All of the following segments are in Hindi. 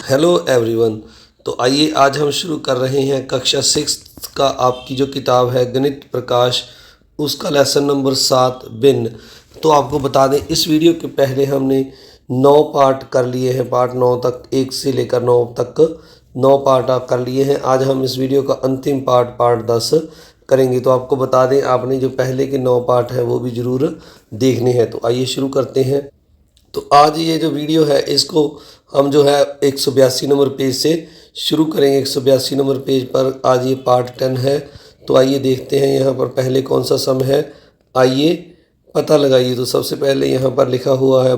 Hello everyone. तो आइए आज हम शुरू कर रहे हैं कक्षा 6 का आपकी जो किताब है गणित प्रकाश, उसका लेसन नंबर 7 भिन्न। तो आपको बता दें, इस वीडियो के पहले हमने 9 पार्ट कर लिए हैं। पार्ट 9 तक, 1 से लेकर 9 तक 9 पार्ट आप कर लिए हैं। आज हम इस वीडियो का अंतिम पार्ट 10 करेंगे। तो आपको बता दें, आपने जो पहले के 9 पार्ट हैं वो भी ज़रूर देखने हैं। तो आइए शुरू करते हैं। तो आज ये जो वीडियो है इसको हम जो है 182 नंबर पेज से शुरू करेंगे। 182 नंबर पेज पर आज ये पार्ट 10 है। तो आइए देखते हैं यहाँ पर पहले कौन सा सम है, आइए पता लगाइए। तो सबसे पहले यहाँ पर लिखा हुआ है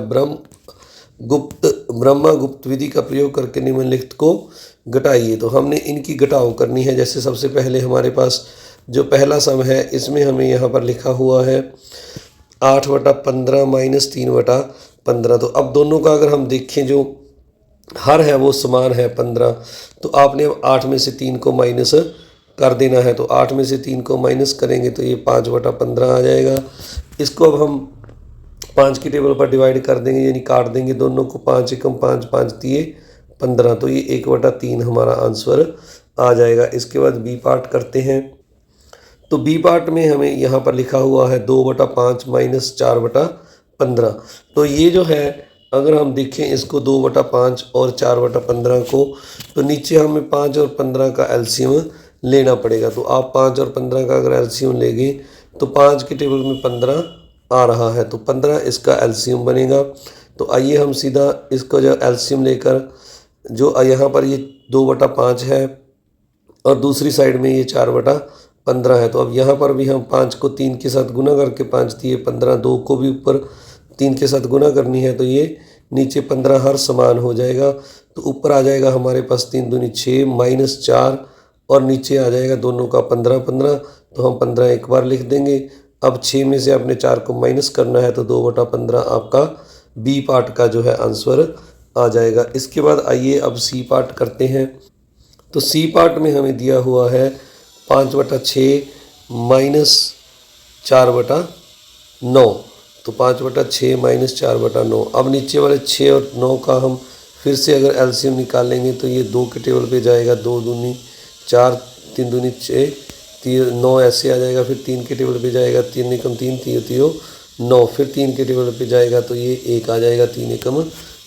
ब्रह्मगुप्त विधि का प्रयोग करके निम्नलिखित को घटाइए। तो हमने इनकी घटाव करनी है। जैसे सबसे पहले हमारे पास जो पहला सम है इसमें हमें यहाँ पर लिखा हुआ है 8/15 - 3/15। तो अब दोनों का अगर हम देखें, जो हर है वो समान है 15। तो आपने अब 8 में से 3 को माइनस कर देना है। तो 8 में से 3 को माइनस करेंगे तो ये 5/15 आ जाएगा। इसको अब हम 5 की टेबल पर डिवाइड कर देंगे, यानी काट देंगे दोनों को। 5 एकम 5, 5 तिये 15। तो ये 1/3 हमारा आंसर आ जाएगा। इसके बाद बी पार्ट करते हैं। तो बी पार्ट में हमें यहाँ पर लिखा हुआ है 2/5 - 4/15। तो ये जो है, अगर हम देखें इसको 2/5 और 4/15 को, तो नीचे हमें 5 और 15 का एलसीएम लेना पड़ेगा। तो आप 5 और 15 का अगर एलसीएम लेंगे तो 5 की टेबल में 15 आ रहा है, तो 15 इसका एलसीएम बनेगा। तो आइए हम सीधा इसको जो एलसीएम लेकर, जो यहाँ पर ये 2/5 है और दूसरी साइड में ये 4/15 है। तो अब यहाँ पर भी हम 5 को 3 के साथ गुना करके 5 तिये 15, 2 को भी ऊपर 3 के साथ गुना करनी है। तो ये नीचे 15 हर समान हो जाएगा। तो ऊपर आ जाएगा हमारे पास 3 दूनी 6 - 4 और नीचे आ जाएगा दोनों का 15। तो हम 15 एक बार लिख देंगे। अब 6 में से आपने 4 को माइनस करना है, तो 2/15 आपका बी पार्ट का जो है आंसर आ जाएगा। इसके बाद आइए अब सी पार्ट करते हैं। तो सी पार्ट में हमें दिया हुआ है 5/6 - 4/9। तो 5/6 - 4/9। अब नीचे वाले 6 और 9 का हम फिर से अगर एलसीएम निकालेंगे तो ये 2 के टेबल पे जाएगा, 2 दूनी 4, 3 दूनी 6, 9 ऐसे आ जाएगा। फिर 3 के टेबल पे जाएगा, 3 एकम 3, 3 9। फिर 3 के टेबल पे जाएगा तो ये 1 आ जाएगा, 3 एकम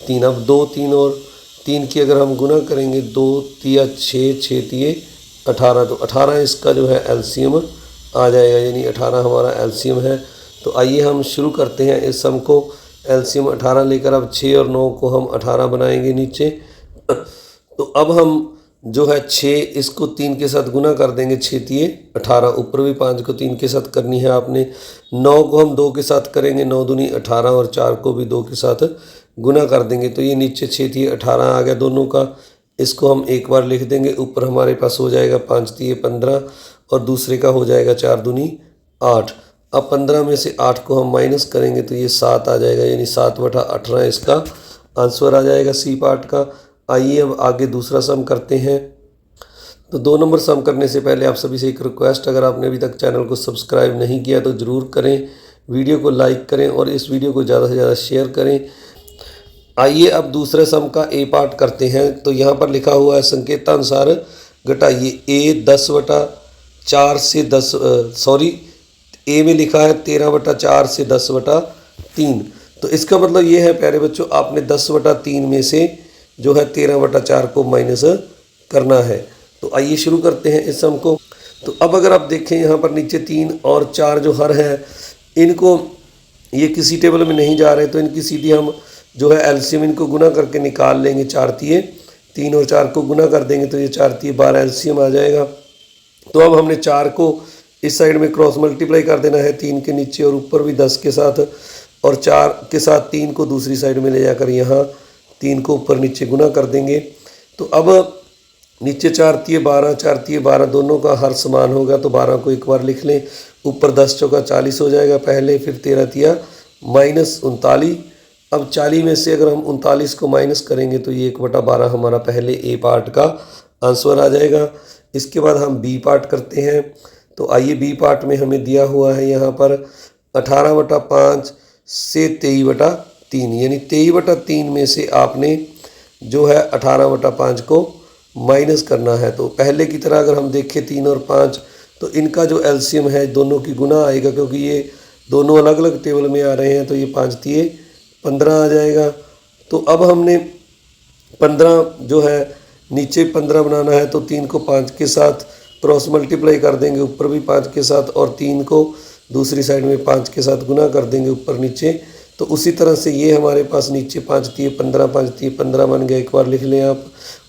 3। अब 2, 3 और 3 की अगर हम गुना करेंगे, 2 तिया 6, 6 तिये 18। तो 18 इसका जो है एलसीएम आ जाएगा, यानी 18 हमारा एलसीएम है। तो आइए हम शुरू करते हैं इस सम को। एलसीएम 18 लेकर अब 6 और 9 को हम 18 बनाएंगे नीचे। तो अब हम जो है 6 इसको 3 के साथ गुना कर देंगे, 6 तिये 18। ऊपर भी 5 को 3 के साथ करनी है आपने। 9 को हम 2 के साथ करेंगे, 9 दूनी 18 और 4 को भी 2 के साथ गुना कर देंगे। तो ये नीचे 6 तिये 18 आ गया दोनों का। इसको हम एक बार लिख देंगे। ऊपर हमारे पास हो जाएगा 5 तिये 15 और दूसरे का हो जाएगा 4 दूनी 8। अब 15 में से 8 को हम माइनस करेंगे तो ये 7 आ जाएगा, यानी 7/18 इसका आंसर आ जाएगा सी पार्ट का। आइए अब आगे दूसरा सम करते हैं। तो 2 नंबर सम करने से पहले आप सभी से एक रिक्वेस्ट, अगर आपने अभी तक चैनल को सब्सक्राइब नहीं किया तो ज़रूर करें, वीडियो को लाइक करें और इस वीडियो को ज़्यादा से ज़्यादा शेयर करें। आइए अब दूसरे सम का ए पार्ट करते हैं। तो यहाँ पर लिखा हुआ है संकेतानुसार घटाइए। ए 10/4 से 10 ए में लिखा है 13/4 से 10/3। तो इसका मतलब ये है प्यारे बच्चों, आपने 10/3 में से जो है 13/4 को माइनस करना है। तो आइए शुरू करते हैं इस सम को। तो अब अगर आप देखें, यहाँ पर नीचे 3 और 4 जो हर हैं, इनको ये किसी टेबल में नहीं जा रहे, तो इनकी सीधी हम जो है एलसीएम इनको गुना करके निकाल लेंगे। 4 तिये 3 और 4 को गुना कर देंगे तो ये 4 तिये 12 एलसीएम आ जाएगा। तो अब हमने 4 को इस साइड में क्रॉस मल्टीप्लाई कर देना है 3 के नीचे और ऊपर भी 10 के साथ, और 4 के साथ 3 को दूसरी साइड में ले जाकर यहाँ 3 को ऊपर नीचे गुना कर देंगे। तो अब नीचे 4 तिये 12, 4 तिये 12 दोनों का हर समान होगा। तो 12 को एक बार लिख लें। ऊपर 10 चौका 40 हो जाएगा पहले, फिर 13 तिया -39। अब 40 में से अगर हम 39 को माइनस करेंगे तो ये 1/12 हमारा पहले ए पार्ट का आंसर आ जाएगा। इसके बाद हम बी पार्ट करते हैं। तो आइए बी पार्ट में हमें दिया हुआ है यहाँ पर 18/5 से 23/3, यानी 23/3 में से आपने जो है 18/5 को माइनस करना है। तो पहले की तरह अगर हम देखें 3 और 5, तो इनका जो एलसीएम है दोनों की गुना आएगा, क्योंकि ये दोनों अलग अलग टेबल में आ रहे हैं। तो ये 5 तिये 15 आ जाएगा। तो अब हमने 15 जो है नीचे 15 बनाना है, तो 3 को 5 के साथ क्रॉस मल्टीप्लाई कर देंगे, ऊपर भी 5 के साथ, और 3 को दूसरी साइड में 5 के साथ गुना कर देंगे ऊपर नीचे। तो उसी तरह से ये हमारे पास नीचे 5 तिये 15, 5 तिये 15 बन गया। एक बार लिख लें आप।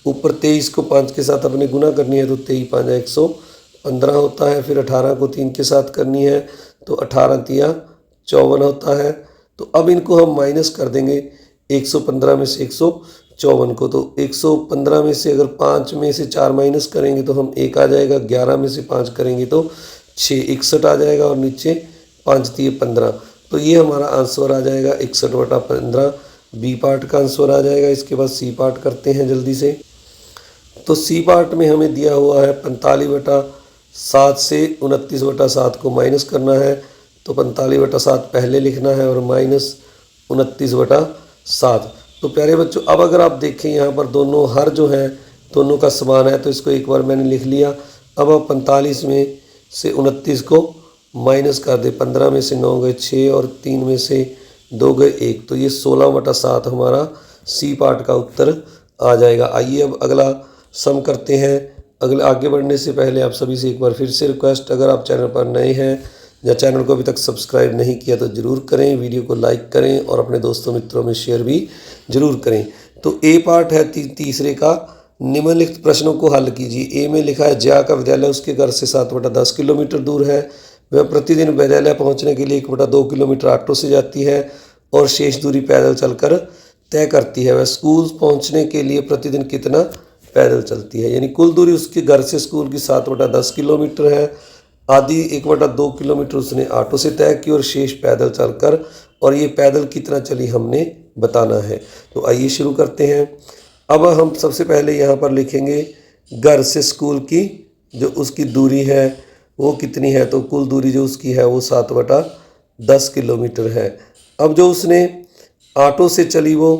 ऊपर 23 को 5 के साथ अपने गुना करनी है, तो 23 5 115 होता है। फिर 18 को 3 के साथ करनी है, तो 18 तिया 54 होता है। तो अब इनको हम माइनस कर देंगे 115 में से 154 को। तो 115 में से अगर 5 में से 4 माइनस करेंगे तो हम 1 आ जाएगा। 11 में से 5 करेंगे तो 6 61 आ जाएगा, और नीचे 5 तिये 15। तो ये हमारा आंसर आ जाएगा 61/15। बी पार्ट का आंसर आ जाएगा। इसके बाद सी पार्ट करते हैं जल्दी से। तो सी पार्ट में हमें दिया हुआ है 45/7 से 29/7 को माइनस करना है। तो 45/7 पहले लिखना है और माइनस 29/7। तो प्यारे बच्चों, अब अगर आप देखें यहाँ पर दोनों हर जो है दोनों का समान है, तो इसको एक बार मैंने लिख लिया। अब आप 45 में से 29 को माइनस कर दे। 15 में से 9 गए 6, और 3 में से 2 गए 1। तो ये 16/7 हमारा सी पार्ट का उत्तर आ जाएगा। आइए अब अगला सम करते हैं। अगले आगे बढ़ने से पहले आप सभी से एक बार फिर से रिक्वेस्ट, अगर आप चैनल पर नए हैं या चैनल को अभी तक सब्सक्राइब नहीं किया तो ज़रूर करें, वीडियो को लाइक करें और अपने दोस्तों मित्रों में शेयर भी ज़रूर करें। तो ए पार्ट है तीसरे का, निम्नलिखित प्रश्नों को हल कीजिए। ए में लिखा है जया का विद्यालय उसके घर से 7/10 किलोमीटर दूर है। वह प्रतिदिन विद्यालय पहुंचने के लिए 1/2 किलोमीटर ऑटो से जाती है और शेष दूरी पैदल चलकर तय करती है। वह स्कूल पहुंचने के लिए प्रतिदिन कितना पैदल चलती है। यानी कुल दूरी उसके घर से स्कूल की 7/10 किलोमीटर है। आधी 1/2 किलोमीटर उसने ऑटो से तय की और शेष पैदल चलकर, और ये पैदल कितना चली हमने बताना है। तो आइए शुरू करते हैं। अब हम सबसे पहले यहाँ पर लिखेंगे घर से स्कूल की जो उसकी दूरी है वो कितनी है। तो कुल दूरी जो उसकी है वो 7/10 किलोमीटर है। अब जो उसने ऑटो से चली वो,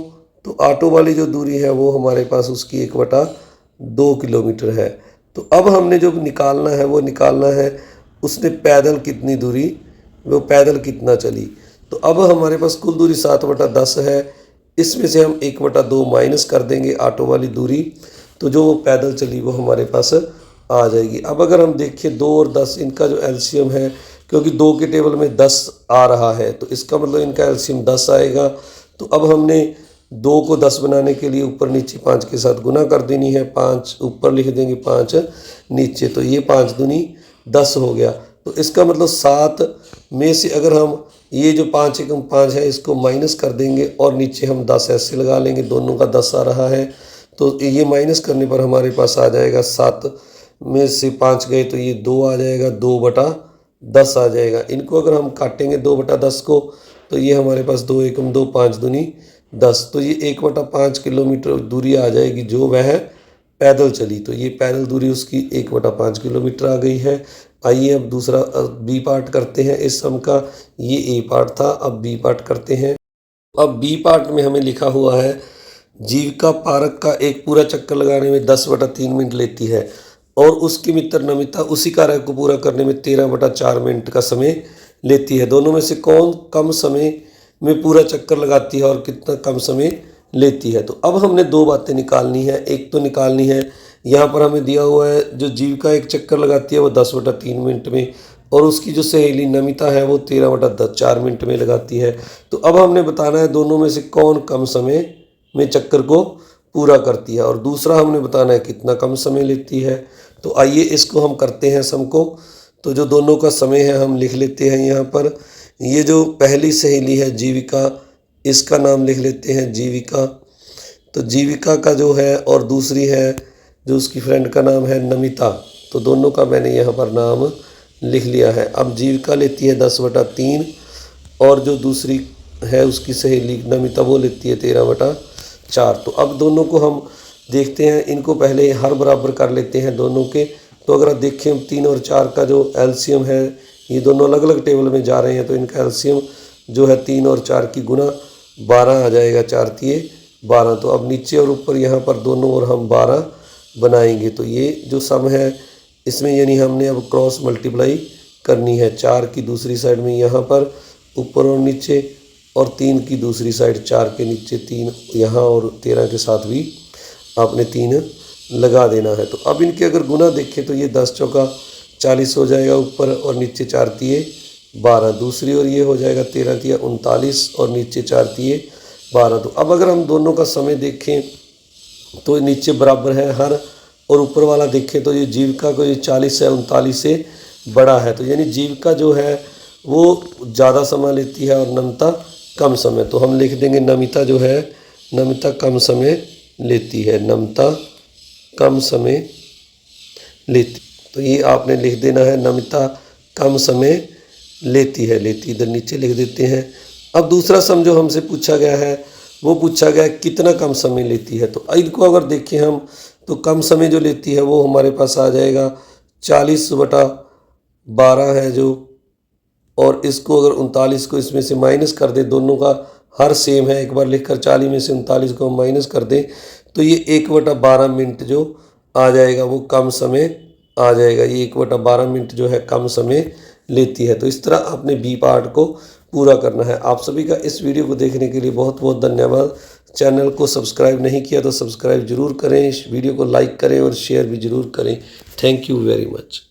तो ऑटो वाली जो दूरी है वो हमारे पास उसकी 1/2 किलोमीटर है। तो अब हमने जो निकालना है वो निकालना है उसने पैदल कितनी दूरी, वो पैदल कितना चली। तो अब हमारे पास कुल दूरी 7/10 है। इसमें से हम 1/2 माइनस कर देंगे ऑटो वाली दूरी, तो जो वो पैदल चली वो हमारे पास आ जाएगी। अब अगर हम देखें 2 और 10 इनका जो एलसीएम है, क्योंकि 2 के टेबल में 10 आ रहा है, तो इसका मतलब इनका एलसीएम 10 आएगा। तो अब हमने 2 को 10 बनाने के लिए ऊपर नीचे 5 के साथ गुना कर देनी है। 5 ऊपर लिख देंगे 5 नीचे, तो ये 5 दूनी 10 हो गया। तो इसका मतलब 7 में से अगर हम ये जो 5 एकम 5 है इसको माइनस कर देंगे और नीचे हम 10 ऐसे लगा लेंगे, दोनों का 10 आ रहा है। तो ये माइनस करने पर हमारे पास आ जाएगा 7 में से 5 गए तो ये 2 आ जाएगा, 2/10 आ जाएगा। इनको अगर हम काटेंगे 2/10 को, तो ये हमारे पास 2 एकम 2 5 दूनी 10। तो ये 1/5 किलोमीटर दूरी आ जाएगी जो वह पैदल चली। तो ये पैदल दूरी उसकी 1/5 किलोमीटर आ गई है। आइए अब दूसरा बी पार्ट करते हैं इस सम का। ये ए पार्ट था, अब बी पार्ट करते हैं। अब बी पार्ट में हमें लिखा हुआ है जीविका पार्क का एक पूरा चक्कर लगाने में 10/3 मिनट लेती है और उसकी मित्र नमिता उसी कार्य को पूरा करने में 13/4 मिनट का समय लेती है। दोनों में से कौन कम समय में पूरा चक्कर लगाती है और कितना कम समय लेती है। तो अब हमने 2 बातें निकालनी है। एक तो निकालनी है, यहाँ पर हमें दिया हुआ है जो जीविका एक चक्कर लगाती है वो 10/3 मिनट में, और उसकी जो सहेली नमिता है वो 13/4 मिनट में लगाती है। तो अब हमने बताना है दोनों में से कौन कम समय में चक्कर को पूरा करती है, और दूसरा हमने बताना है कितना कम समय लेती है। तो आइए इसको हम करते हैं सम को। तो जो दोनों का समय है हम लिख लेते हैं यहाँ पर। ये जो पहली सहेली है जीविका, इसका नाम लिख लेते हैं जीविका। तो जीविका का जो है, और दूसरी है जो उसकी फ्रेंड का नाम है नमिता। तो दोनों का मैंने यहाँ पर नाम लिख लिया है। अब जीविका लेती है 10/3 और जो दूसरी है उसकी सहेली नमिता वो लेती है 13/4। तो अब दोनों को हम देखते हैं, इनको पहले हर बराबर कर लेते हैं दोनों के। तो अगर आप देखें 3 और 4 का जो एलसीएम है, ये दोनों अलग अलग टेबल में जा रहे हैं, तो इनका एलसीएम जो है 3 और 4 की गुना 12 आ जाएगा। 4 तिये 12। तो अब नीचे और ऊपर यहाँ पर दोनों ओर हम 12 बनाएंगे। तो ये जो सम है इसमें यानी हमने अब क्रॉस मल्टीप्लाई करनी है। 4 की दूसरी साइड में यहाँ पर ऊपर और नीचे, और 3 की दूसरी साइड 4 के नीचे 3 यहाँ, और 13 के साथ भी आपने 3 लगा देना है। तो अब इनके अगर गुना देखें तो ये 10 चौका 40 हो जाएगा ऊपर, और नीचे 4 तिये 12। दूसरी ओर ये हो जाएगा 13 तिया 39, और नीचे 4 तिये 12। तो अब अगर हम दोनों का समय देखें तो नीचे बराबर है हर, और ऊपर वाला देखें तो ये जीविका को ये 40 है 39 से बड़ा है। तो यानी जीविका जो है वो ज़्यादा समय लेती है और नमिता कम समय। तो हम लिख देंगे नमिता जो है, नमिता कम समय लेती है, नमिता कम समय लेती। तो ये आपने लिख देना है नमिता कम समय लेती है, लेती इधर नीचे लिख देते हैं। अब दूसरा सम जो हमसे पूछा गया है वो पूछा गया है कितना कम समय लेती है। तो इनको अगर देखें हम तो कम समय जो लेती है वो हमारे पास आ जाएगा 40/12 है जो, और इसको अगर 39 को इसमें से माइनस कर दें, दोनों का हर सेम है, एक बार लिखकर 40 में से 39 को हम माइनस कर दें तो ये 1/12 मिनट जो आ जाएगा वो कम समय आ जाएगा। ये 1/12 मिनट जो है कम समय लेती है। तो इस तरह आपने बी पार्ट को पूरा करना है। आप सभी का इस वीडियो को देखने के लिए बहुत बहुत धन्यवाद। चैनल को सब्सक्राइब नहीं किया तो सब्सक्राइब जरूर करें, इस वीडियो को लाइक करें और शेयर भी जरूर करें। Thank you very much.